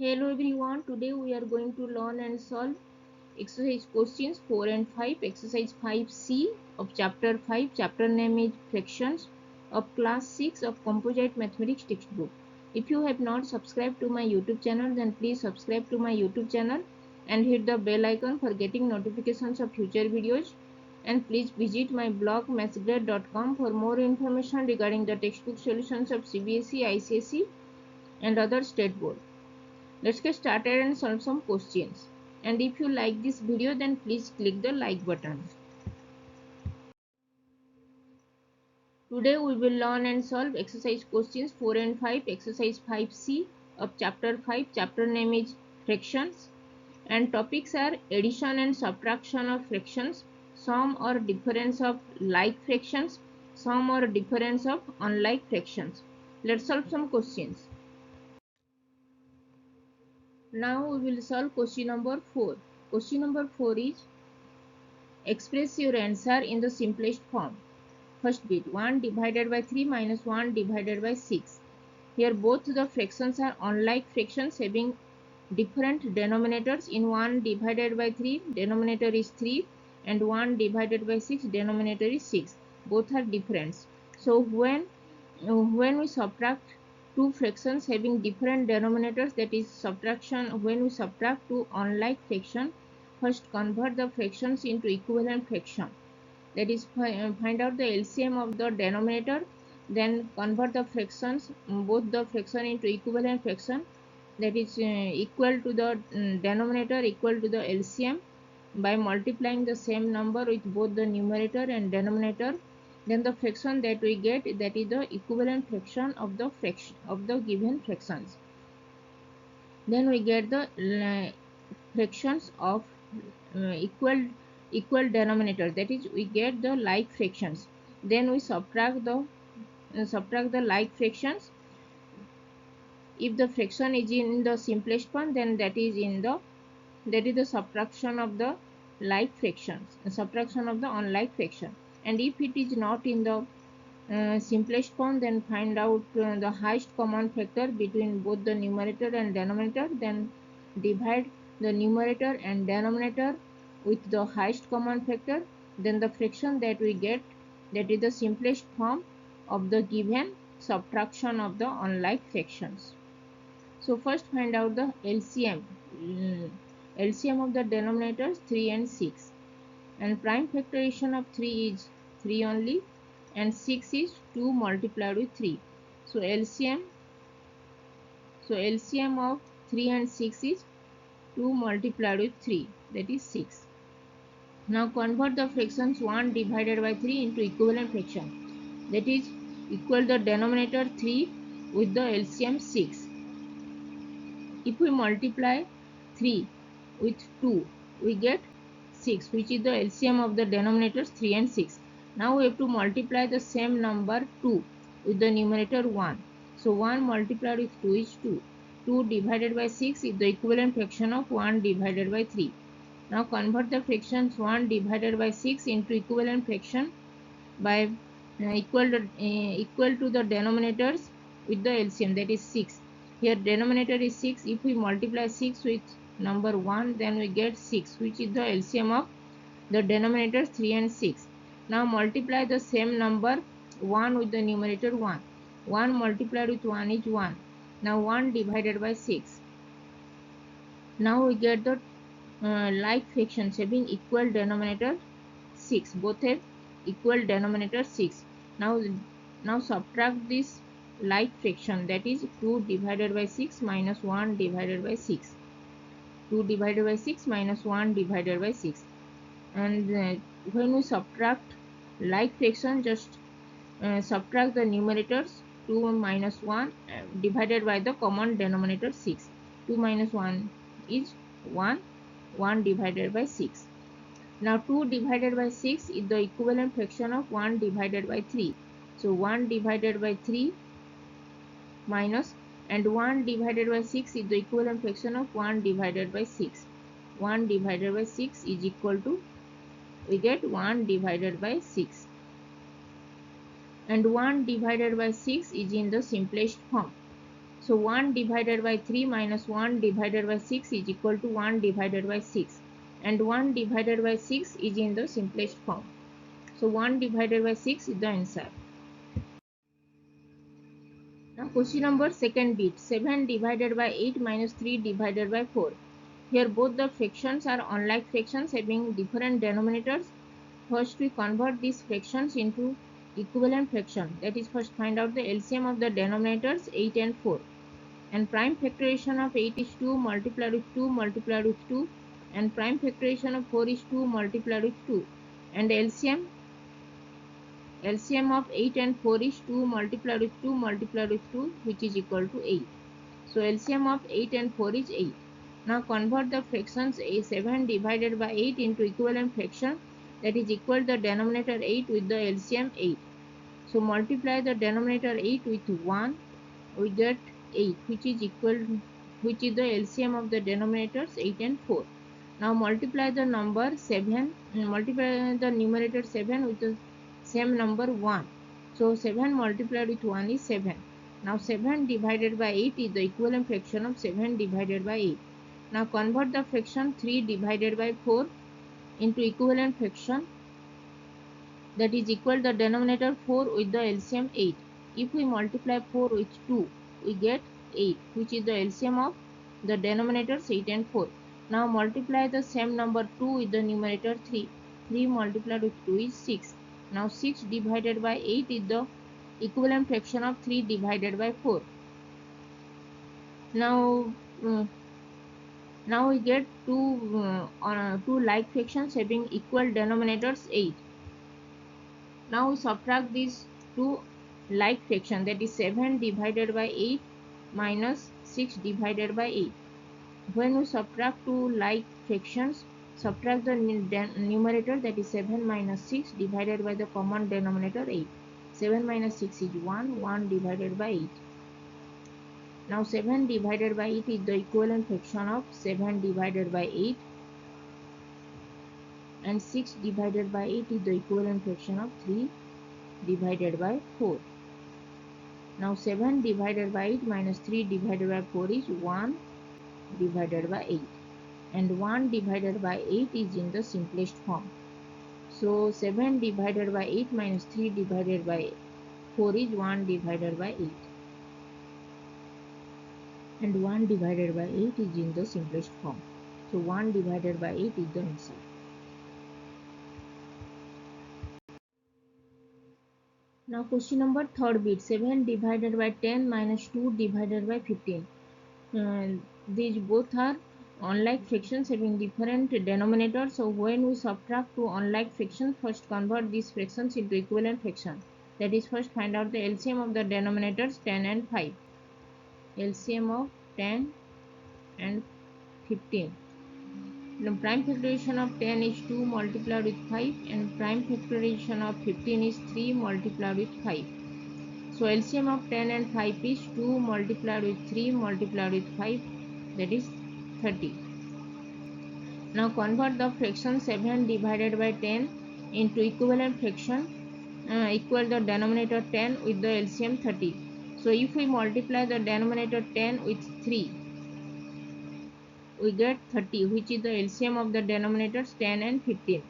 Hello everyone, today we are going to learn and solve exercise questions 4 and 5, exercise 5C of chapter 5, chapter name is fractions of class 6 of composite mathematics textbook. If you have not subscribed to my YouTube channel, then please subscribe to my YouTube channel and hit the bell icon for getting notifications of future videos. And please visit my blog mathsgrade.com for more information regarding the textbook solutions of CBSE, ICSE and other state board. Let's get started and solve some questions. And if you like this video, then please click the like button. Today we will learn and solve exercise questions 4 and 5, exercise 5C of chapter 5. Chapter name is fractions and topics are addition and subtraction of fractions, sum or difference of like fractions, sum or difference of unlike fractions. Let's solve some questions. Now we will solve question number 4. Question number 4 is express your answer in the simplest form. First bit 1 divided by 3 minus 1 divided by 6. Here both the fractions are unlike fractions having different denominators. In 1 divided by 3 denominator is 3 and 1 divided by 6 denominator is 6. Both are different. So when we subtract two fractions having different denominators, that is subtraction, when we subtract two unlike fractions, first convert the fractions into equivalent fraction, that is find out the LCM of the denominator, then convert the fractions, both the fraction into equivalent fraction, that is equal to the denominator equal to the LCM by multiplying the same number with both the numerator and denominator. Then the fraction that we get, that is the equivalent fraction of the given fractions. Then we get the fractions of equal denominator, that is we get the like fractions. Then we subtract the like fractions. If the fraction is in the simplest form, then that is the subtraction of the like fractions, subtraction of the unlike fraction. And if it is not in the simplest form, then find out the highest common factor between both the numerator and denominator, then divide the numerator and denominator with the highest common factor. Then the fraction that we get, that is the simplest form of the given subtraction of the unlike fractions. So first find out the LCM. LCM of the denominators 3 and 6, and prime factorization of 3 is 3 only, and 6 is 2 multiplied with 3. So LCM of 3 and 6 is 2 multiplied with 3, that is 6. Now convert the fractions 1 divided by 3 into equivalent fraction, that is equal the denominator 3 with the LCM 6. If we multiply 3 with 2, we get 6, which is the LCM of the denominators 3 and 6. Now we have to multiply the same number 2 with the numerator 1. So 1 multiplied with 2 is 2. 2 divided by 6 is the equivalent fraction of 1 divided by 3. Now convert the fractions 1 divided by 6 into equivalent fraction by equal to the denominators with the LCM, that is 6. Here denominator is 6. If we multiply 6 with number 1, then we get 6, which is the LCM of the denominators 3 and 6. Now multiply the same number 1 with the numerator 1. 1 multiplied with 1 is 1. Now 1 divided by 6. Now we get the like fractions having equal denominator 6. Both have equal denominator 6. Now subtract this like fraction, that is 2 divided by 6 minus 1 divided by 6. 2 divided by 6 minus 1 divided by 6. And when we subtract like fraction, just subtract the numerators 2 minus 1 divided by the common denominator 6. 2 minus 1 is 1. 1 divided by 6. Now 2 divided by 6 is the equivalent fraction of 1 divided by 3. So 1 divided by 3 minus, and 1 divided by 6 is the equivalent fraction of 1 divided by 6. 1 divided by 6 is equal to, we get 1 divided by 6. And 1 divided by 6 is in the simplest form. So 1 divided by 3 minus 1 divided by 6 is equal to 1 divided by 6. And 1 divided by 6 is in the simplest form. So 1 divided by 6 is the answer. Now question number second bit. 7 divided by 8 minus 3 divided by 4. Here both the fractions are unlike fractions having different denominators. First we convert these fractions into equivalent fraction. That is, first find out the LCM of the denominators 8 and 4. And prime factorization of 8 is 2 multiplied with 2 multiplied with 2. And prime factorization of 4 is 2 multiplied with 2. And LCM of 8 and 4 is 2 multiplied with 2 multiplied with 2, which is equal to 8. So LCM of 8 and 4 is 8. Now convert the fractions 7 divided by 8 into equivalent fraction, that is equal to the denominator 8 with the LCM 8. So multiply the denominator 8 with 1, we get 8, which is the LCM of the denominators 8 and 4. Now multiply the number 7, multiply the numerator 7 with the same number 1. So 7 multiplied with 1 is 7. Now 7 divided by 8 is the equivalent fraction of 7 divided by 8. Now convert the fraction 3 divided by 4 into equivalent fraction, that is equal to the denominator 4 with the LCM 8. If we multiply 4 with 2, we get 8, which is the LCM of the denominators 8 and 4. Now multiply the same number 2 with the numerator 3. 3 multiplied with 2 is 6. Now 6 divided by 8 is the equivalent fraction of 3 divided by 4. Now we get two like fractions having equal denominators 8. Now we subtract these two like fractions, that is 7 divided by 8 minus 6 divided by 8. When we subtract two like fractions, subtract the numerator, that is 7 minus 6 divided by the common denominator 8. 7 minus 6 is 1, 1 divided by 8. Now 7 divided by 8 is the equivalent fraction of 7 divided by 8. And 6 divided by 8 is the equivalent fraction of 3 divided by 4. Now 7 divided by 8 minus 3 divided by 4 is 1 divided by 8. And 1 divided by 8 is in the simplest form. So 7 divided by 8 minus 3 divided by 4 is 1 divided by 8. And 1 divided by 8 is in the simplest form. So 1 divided by 8 is the answer. Now question number third bit. 7 divided by 10 minus 2 divided by 15. These both are unlike fractions having different denominators. So when we subtract two unlike fractions, first convert these fractions into equivalent fraction. That is, first find out the LCM of the denominators 10 and 5. LCM of 10 and 15. The prime factorization of 10 is 2 multiplied with 5, and prime factorization of 15 is 3 multiplied with 5. So LCM of 10 and 5 is 2 multiplied with 3 multiplied with 5, that is 30. Now convert the fraction 7 divided by 10 into equivalent fraction, equal the denominator 10 with the LCM 30. So if we multiply the denominator 10 with 3, we get 30, which is the LCM of the denominators 10 and 15.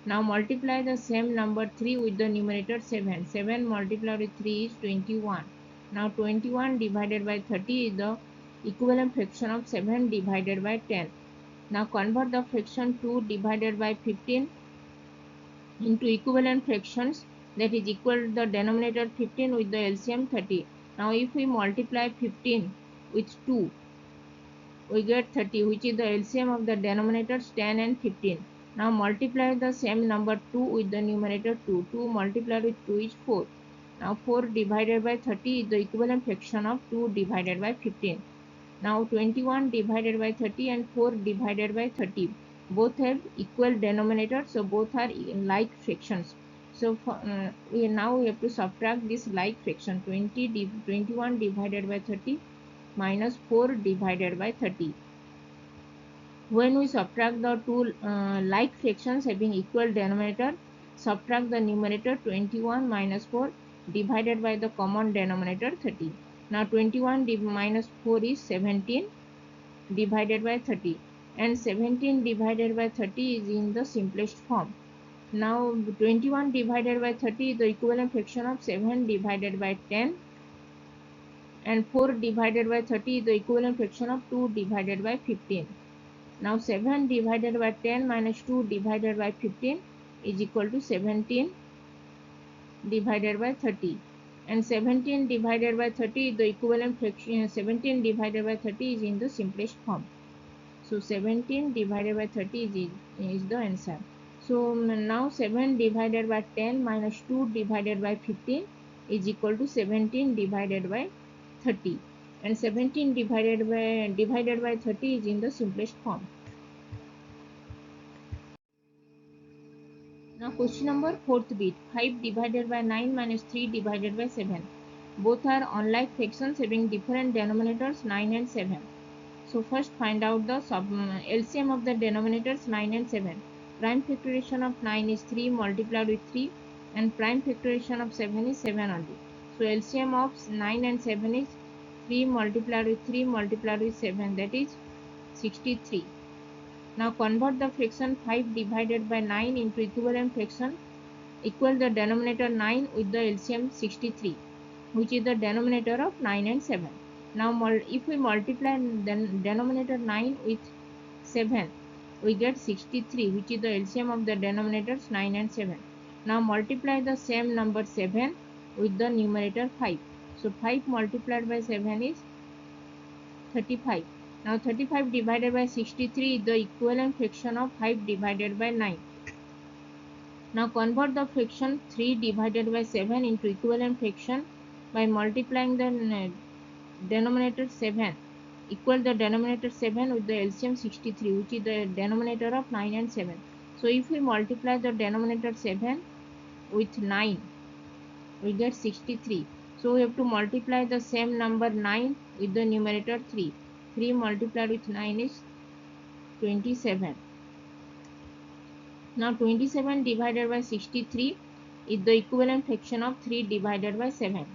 Now multiply the same number 3 with the numerator 7. 7 multiplied with 3 is 21. Now 21 divided by 30 is the equivalent fraction of 7 divided by 10. Now convert the fraction 2 divided by 15 into equivalent fractions, that is equal to the denominator 15 with the LCM 30. Now if we multiply 15 with 2, we get 30, which is the LCM of the denominators 10 and 15. Now multiply the same number 2 with the numerator 2. 2 multiplied with 2 is 4. Now 4 divided by 30 is the equivalent fraction of 2 divided by 15. Now 21 divided by 30 and 4 divided by 30. Both have equal denominators, so both are like fractions. So we have to subtract this like fraction. 21 divided by 30 minus 4 divided by 30. When we subtract the two like fractions having equal denominator, subtract the numerator 21 minus 4 divided by the common denominator 30. Now 21 minus 4 is 17 divided by 30, and 17 divided by 30 is in the simplest form. Now 21 divided by 30 is the equivalent fraction of 7 divided by 10, and 4 divided by 30 is the equivalent fraction of 2 divided by 15. Now 7 divided by 10 minus 2 divided by 15 is equal to 17 divided by 30, and 17 divided by 30 is the equivalent fraction. 17 divided by 30 is in the simplest form. So 17 divided by 30 is the answer. So now 7 divided by 10 minus 2 divided by 15 is equal to 17 divided by 30, and 17 divided by 30 is in the simplest form. Now question number 4th bit, 5 divided by 9 minus 3 divided by 7. Both are unlike fractions having different denominators 9 and 7. So first find out the LCM of the denominators 9 and 7. Prime factorization of 9 is 3 multiplied with 3, and prime factorization of 7 is 7 only. So LCM of 9 and 7 is 3 multiplied with 3 multiplied with 7, that is 63. Now convert the fraction 5 divided by 9 into equivalent fraction. Equal the denominator 9 with the LCM 63, which is the denominator of 9 and 7. Now if we multiply the denominator 9 with 7, we get 63, which is the LCM of the denominators 9 and 7. Now multiply the same number 7 with the numerator 5. So 5 multiplied by 7 is 35. Now 35 divided by 63 is the equivalent fraction of 5 divided by 9. Now convert the fraction 3 divided by 7 into equivalent fraction by multiplying the denominator 7. Equal the denominator 7 with the LCM 63, which is the denominator of 9 and 7. So if we multiply the denominator 7 with 9, we get 63. So we have to multiply the same number 9 with the numerator 3. 3 multiplied with 9 is 27. Now 27 divided by 63 is the equivalent fraction of 3 divided by 7.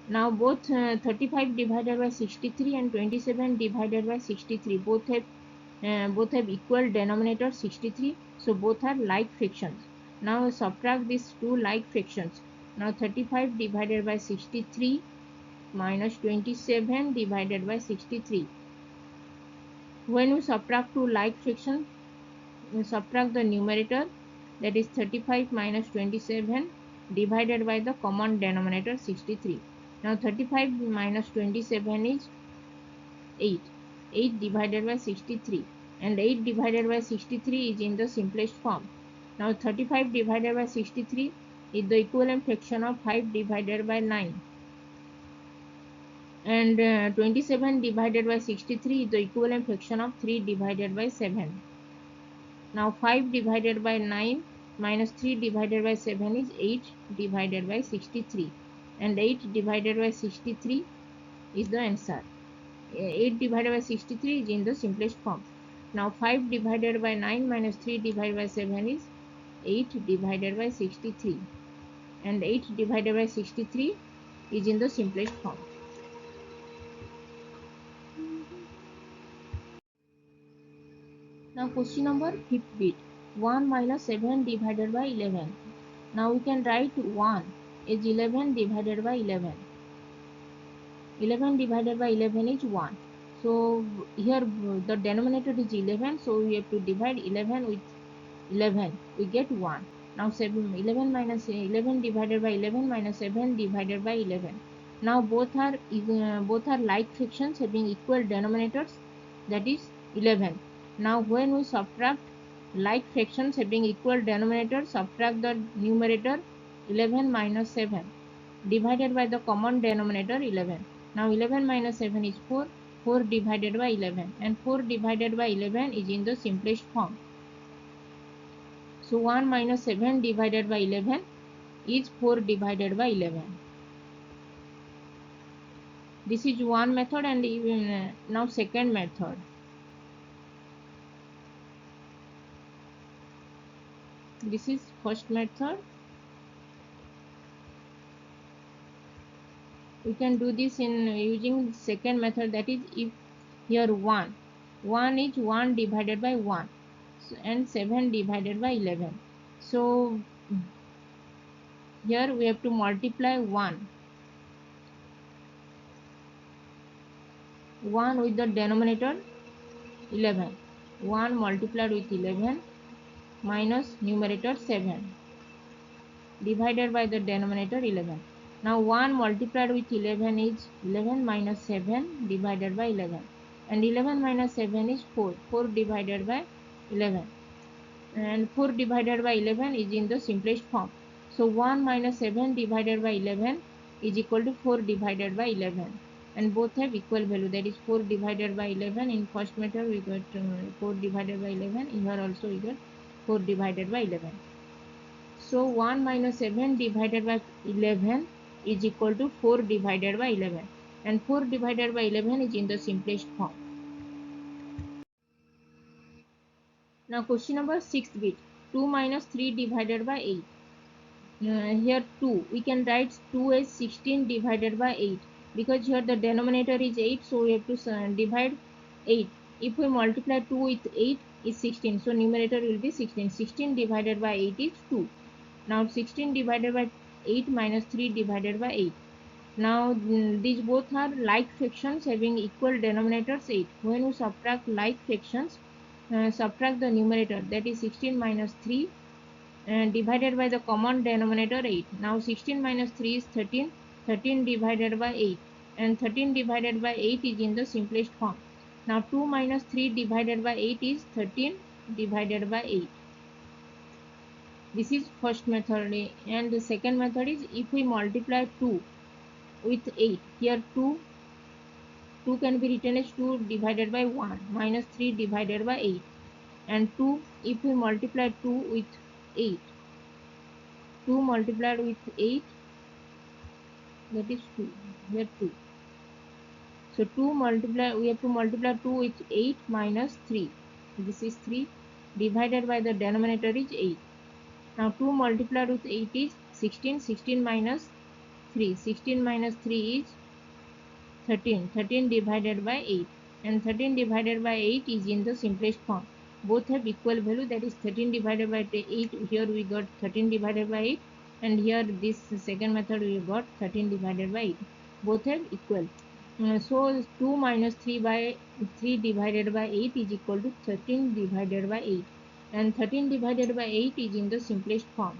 Now both 35 divided by 63 and 27 divided by 63 both have equal denominator 63. So both are like fractions. Now subtract these two like fractions. Now 35 divided by 63 minus 27 divided by 63. When we subtract two like fractions, we subtract the numerator, that is 35 minus 27 divided by the common denominator 63. Now 35 minus 27 is 8. 8 divided by 63, and 8 divided by 63 is in the simplest form. Now 35 divided by 63 is the equivalent fraction of 5 divided by 9, and 27 divided by 63 is the equivalent fraction of 3 divided by 7. Now 5 divided by 9 minus 3 divided by 7 is 8 divided by 63, and 8 divided by 63 is the answer. 8 divided by 63 is in the simplest form. Now 5 divided by 9 minus 3 divided by 7 is 8 divided by 63, and 8 divided by 63 is in the simplest form. Now question number 5th bit, 1 minus 7 divided by 11. Now we can write 1 is 11 divided by 11. 11 divided by 11 is 1. So here the denominator is 11, so we have to divide 11 with 11. We get 1. Now 11 minus 11 divided by 11 minus 7 divided by 11. Now both are like fractions having equal denominators, that is 11. Now when we subtract like fractions having equal denominators, subtract the numerator 11 minus 7 divided by the common denominator 11. Now 11 minus 7 is 4. 4 divided by 11, and 4 divided by 11 is in the simplest form. So 1 minus 7 divided by 11 is 4 divided by 11. This is one method, and even now second method. This is first method. we can do this in using second method, that is if here 1 is 1 divided by 1 and 7 divided by 11. So here we have to multiply 1 with the denominator 11. 1 multiplied with 11 minus numerator 7 divided by the denominator 11. Now 1 multiplied with 11 is 11 minus 7 divided by 11, and 11 minus 7 is 4. 4 divided by 11, and 4 divided by 11 is in the simplest form. So 1 minus 7 divided by 11 is equal to 4 divided by 11, and both have equal value, that is 4 divided by 11. In first method we got 4 divided by 11, here also we got 4 divided by 11. So 1 minus 7 divided by 11 is equal to 4 divided by 11, and 4 divided by 11 is in the simplest form. Now question number 6th bit, 2 minus 3 divided by 8. Here 2, we can write 2 as 16 divided by 8, because here the denominator is 8, so we have to divide 8. If we multiply 2 with 8 is 16, so numerator will be 16. 16 divided by 8 is 2. Now 16 divided by 8 minus 3 divided by 8. Now these both are like fractions having equal denominators 8. When we subtract like fractions, subtract the numerator, that is 16 minus 3 divided by the common denominator 8. Now 16 minus 3 is 13. 13 divided by 8, and 13 divided by 8 is in the simplest form. Now 2 minus 3 divided by 8 is 13 divided by 8. This is first method, and the second method is if we multiply 2 with 8. Here 2 can be written as 2 divided by 1 minus 3 divided by 8, and 2, if we multiply 2 with 8, 2 multiplied with 8, that is 2. Here 2. So 2 multiply, we have to multiply 2 with 8 minus 3. This is 3 divided by the denominator is 8. Now 2 multiplied with 8 is 16. 16 minus 3. 16 minus 3 is 13. 13 divided by 8, and 13 divided by 8 is in the simplest form. Both have equal value, that is 13 divided by 8. Here we got 13 divided by 8, and here this second method we got 13 divided by 8. Both have equal. So 2 minus 3 by 3 divided by 8 is equal to 13 divided by 8, and 13 divided by 8 is in the simplest form.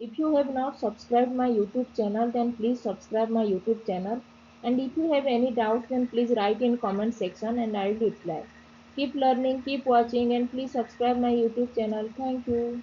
If you have not subscribed my YouTube channel, then please subscribe my YouTube channel. And if you have any doubt, then please write in comment section and I will reply. Keep learning, keep watching, and please subscribe my YouTube channel. Thank you.